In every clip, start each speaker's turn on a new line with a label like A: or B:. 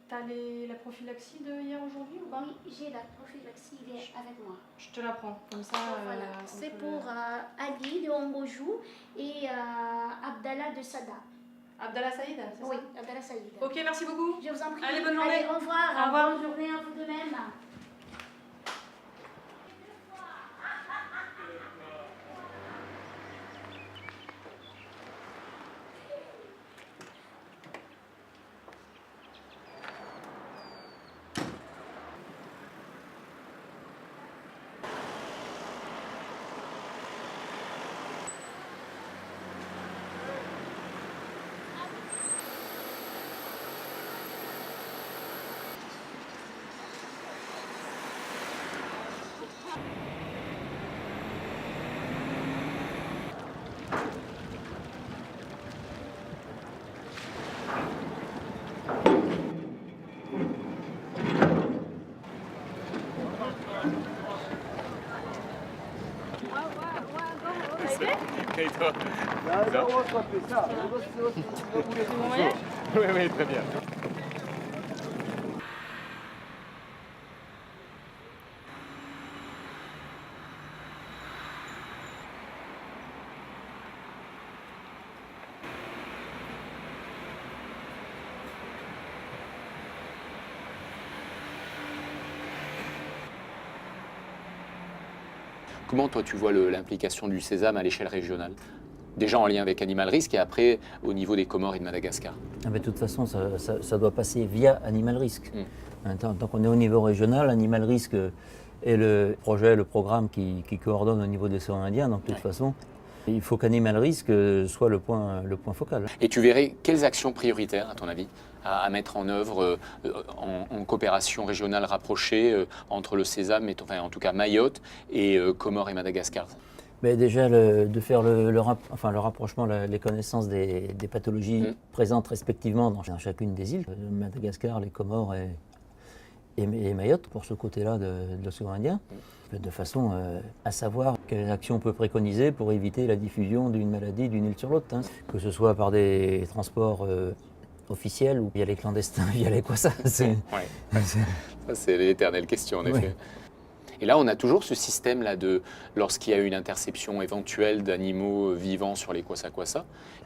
A: T'as la prophylaxie de hier aujourd'hui ou pas?
B: Oui, j'ai la prophylaxie, il est avec moi.
A: Je te la prends, comme ça.
B: Voilà, c'est pour Ali de Ongojou et Abdallah de Sada.
A: Abdallah Saïd, c'est ça?
B: Oui, Abdallah Saïd.
A: Ok, merci beaucoup.
B: Je vous en prie.
A: Allez, bonne journée.
B: Allez, au revoir.
A: Au revoir.
B: Bonne journée à vous de même.
C: Et toi? Oui, oui, très bien. Comment toi tu vois l'implication du Sésame à l'échelle régionale? Déjà en lien avec Animal Risk et après au niveau des Comores et de Madagascar.
D: Ah ben, de toute façon, ça doit passer via Animal Risk. Tant qu'on est au niveau régional, Animal Risk est le projet, le programme qui coordonne au niveau des océans Indiens. Donc de toute façon, il faut qu'Animal Risk soit le point focal.
C: Et tu verrais quelles actions prioritaires, à ton avis, à mettre en œuvre en coopération régionale rapprochée entre le Sésame, enfin en tout cas Mayotte, et Comores et Madagascar?
D: Mais déjà, de faire le rapprochement, les connaissances des pathologies présentes respectivement dans chacune des îles, Madagascar, les Comores et Mayotte, pour ce côté-là de l'océan Indien, de façon à savoir quelles actions on peut préconiser pour éviter la diffusion d'une maladie d'une île sur l'autre, que ce soit par des transports officiels ou via les clandestins, via les quoi ça.
C: Ça, c'est l'éternelle question, en effet. Et là, on a toujours ce système-là de, lorsqu'il y a une interception éventuelle d'animaux vivants sur les kwassa-kwassa,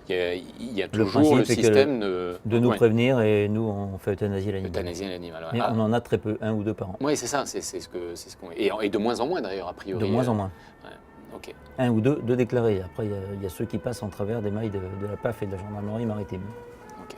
C: il y a toujours le système
D: de nous prévenir et nous, on fait euthanasie l'animal.
C: Euthanasie l'animal,
D: Mais on en a très peu, 1 ou 2 par an.
C: Oui, c'est ça, c'est ce qu'on... Et de moins en moins d'ailleurs, a priori.
D: De moins en moins.
C: Ok.
D: 1 ou 2 déclarés. Après, il y a ceux qui passent en travers des mailles de la PAF et de la gendarmerie maritime.
C: Ok.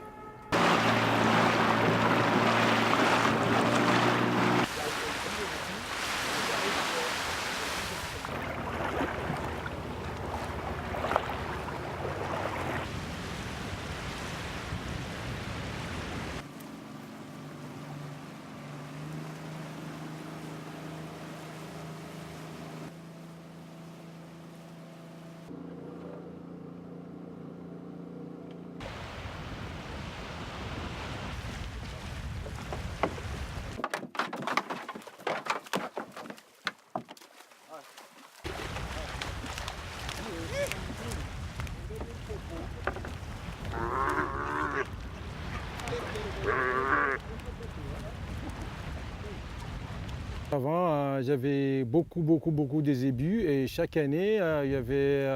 E: Avant, j'avais beaucoup de zébus et chaque année, il y avait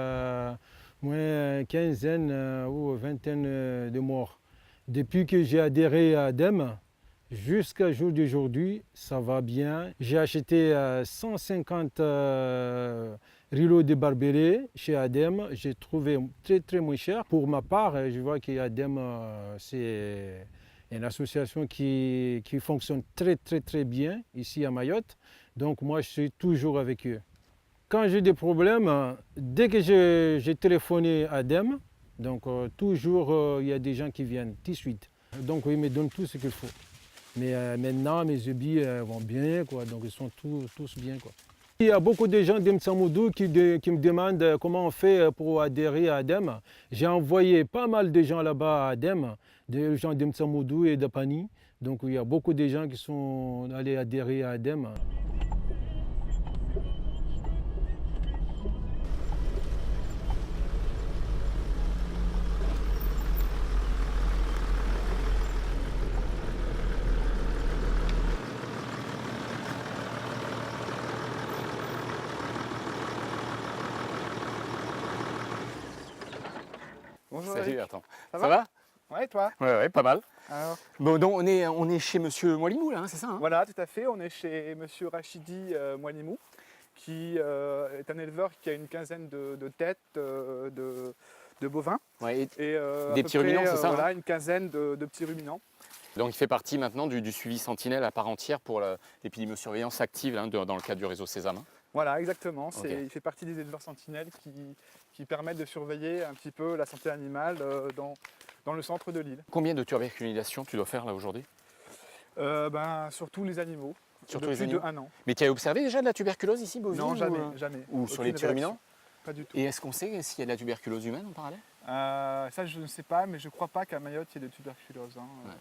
E: moins une quinzaine ou vingtaine de morts. Depuis que j'ai adhéré à ADEME, jusqu'à jour d'aujourd'hui, ça va bien. J'ai acheté 150 rilots de barbelés chez ADEME. J'ai trouvé très moins cher. Pour ma part, je vois qu'ADEME, c'est une association qui fonctionne très bien ici à Mayotte. Donc moi, je suis toujours avec eux. Quand j'ai des problèmes, dès que j'ai téléphoné à ADEME, donc toujours il y a des gens qui viennent tout de suite. Donc ils me donnent tout ce qu'il faut. Mais maintenant, mes zébis vont bien, quoi, donc ils sont tous bien, quoi. Il y a beaucoup de gens d'Mtsamoudou qui me demandent comment on fait pour adhérer à ADEME. J'ai envoyé pas mal de gens là-bas à ADEME, des gens d'Mtsamoudou et d'Apani. Donc il y a beaucoup de gens qui sont allés adhérer à ADEME.
F: Bonjour
C: Salut,
F: Eric.
C: attends.
F: Ça
C: Ça
F: va
C: va?
F: Ouais, toi?
C: Ouais, pas mal.
F: Alors,
C: Bon, donc on est chez Monsieur Moilimou là, hein, c'est ça, hein?
F: voilà, tout à fait. On est chez Monsieur Rachidi Moilimou, qui est un éleveur qui a une quinzaine de têtes de bovins.
C: Ouais,
F: Et à
C: Des
F: peu
C: petits ruminants,
F: près,
C: c'est ça, hein?
F: Voilà, une quinzaine de petits ruminants.
C: donc il fait partie maintenant du suivi sentinelle à part entière pour l'épidémiosurveillance active hein, dans le cadre du réseau Sésame. Hein.
F: Voilà, exactement.
C: Ok.
F: Il fait partie des éleveurs sentinelles qui permettent de surveiller un petit peu la santé animale dans le centre de l'île.
C: Combien de tuberculinations tu dois faire là aujourd'hui?
F: Sur tous les animaux.
C: Sur tous
F: depuis
C: les animaux?
F: de 1 an.
C: Mais tu as observé déjà de la tuberculose ici, bovine?
F: Non, jamais,
C: ou,
F: jamais.
C: ou sur
F: Aucune
C: les petits ruminants?
F: réaction. Pas du tout.
C: Et est-ce qu'on sait s'il y a de la tuberculose humaine en parallèle?
F: Ça, je ne sais pas, mais je ne crois pas qu'à Mayotte, il y ait de tuberculose. Hein.
C: Ouais.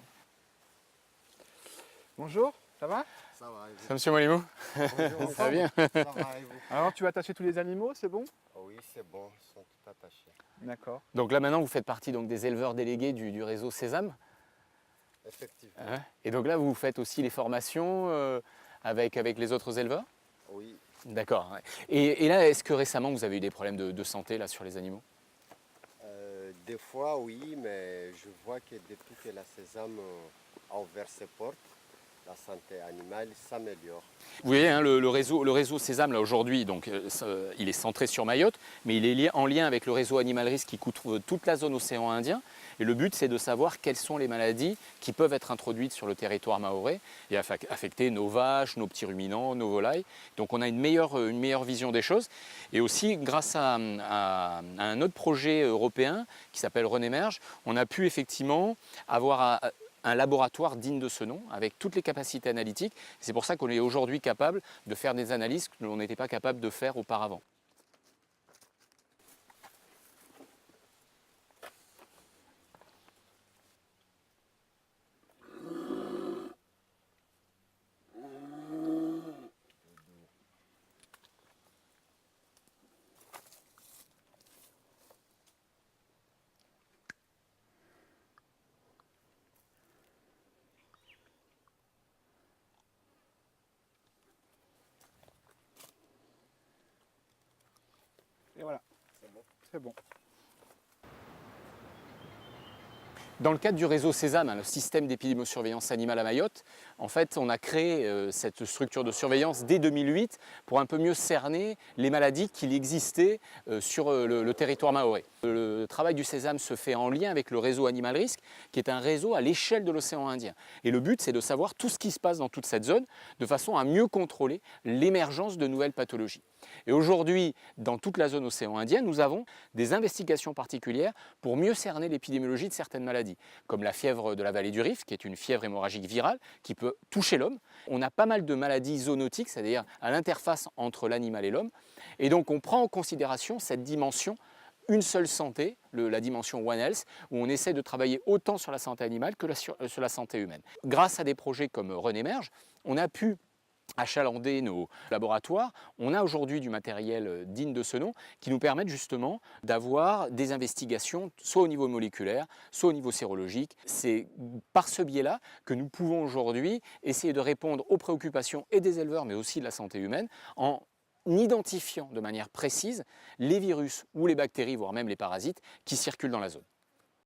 F: Bonjour, ça va?
G: Ça va, et vous?
C: Ça, Monsieur Moilimou?
G: Bonjour,
C: Ça va bien?
G: Ça va, et vous?
F: Alors, tu as attaché tous les animaux, c'est bon?
G: Oh oui, c'est bon, ils sont tout attachés.
F: D'accord.
C: Donc là maintenant vous faites partie donc, des éleveurs délégués du réseau Sésame.
G: Effectivement.
C: Hein? Et donc là vous faites aussi les formations avec les autres éleveurs?
G: Oui,
C: D'accord. Ouais. Et là, est-ce que récemment vous avez eu des problèmes de santé là, sur les animaux?
G: des fois oui, mais je vois que depuis que la Sésame a ouvert ses portes, la santé animale s'améliore.
C: Vous voyez, hein, le réseau Sésame, là aujourd'hui, donc, il est centré sur Mayotte, mais il est en lien avec le réseau Animal Risk qui couvre toute la zone océan Indien. Et le but, c'est de savoir quelles sont les maladies qui peuvent être introduites sur le territoire mahorais et affecter nos vaches, nos petits ruminants, nos volailles. Donc on a une meilleure vision des choses. Et aussi, grâce à un autre projet européen qui s'appelle Renémerge, on a pu effectivement avoir un laboratoire digne de ce nom, avec toutes les capacités analytiques. C'est pour ça qu'on est aujourd'hui capable de faire des analyses que l'on n'était pas capable de faire auparavant.
F: Et voilà. C'est bon.
C: Dans le cadre du réseau Sésame, le système d'épidémiosurveillance animale à Mayotte, en fait, on a créé cette structure de surveillance dès 2008 pour un peu mieux cerner les maladies qui existaient sur le territoire mahorais. Le travail du Sésame se fait en lien avec le réseau Animal Risk, qui est un réseau à l'échelle de l'océan Indien. Et le but, c'est de savoir tout ce qui se passe dans toute cette zone, de façon à mieux contrôler l'émergence de nouvelles pathologies. Et aujourd'hui, dans toute la zone océan Indien, nous avons des investigations particulières pour mieux cerner l'épidémiologie de certaines maladies, comme la fièvre de la vallée du Rift, qui est une fièvre hémorragique virale qui peut toucher l'homme. On a pas mal de maladies zoonotiques, c'est-à-dire à l'interface entre l'animal et l'homme. Et donc on prend en considération cette dimension, une seule santé, la dimension One Health, où on essaie de travailler autant sur la santé animale que sur la santé humaine. Grâce à des projets comme Renémerge, on a pu achalander nos laboratoires. On a aujourd'hui du matériel digne de ce nom qui nous permettent justement d'avoir des investigations soit au niveau moléculaire, soit au niveau sérologique. C'est par ce biais-là que nous pouvons aujourd'hui essayer de répondre aux préoccupations et des éleveurs mais aussi de la santé humaine en identifiant de manière précise les virus ou les bactéries, voire même les parasites qui circulent dans la zone.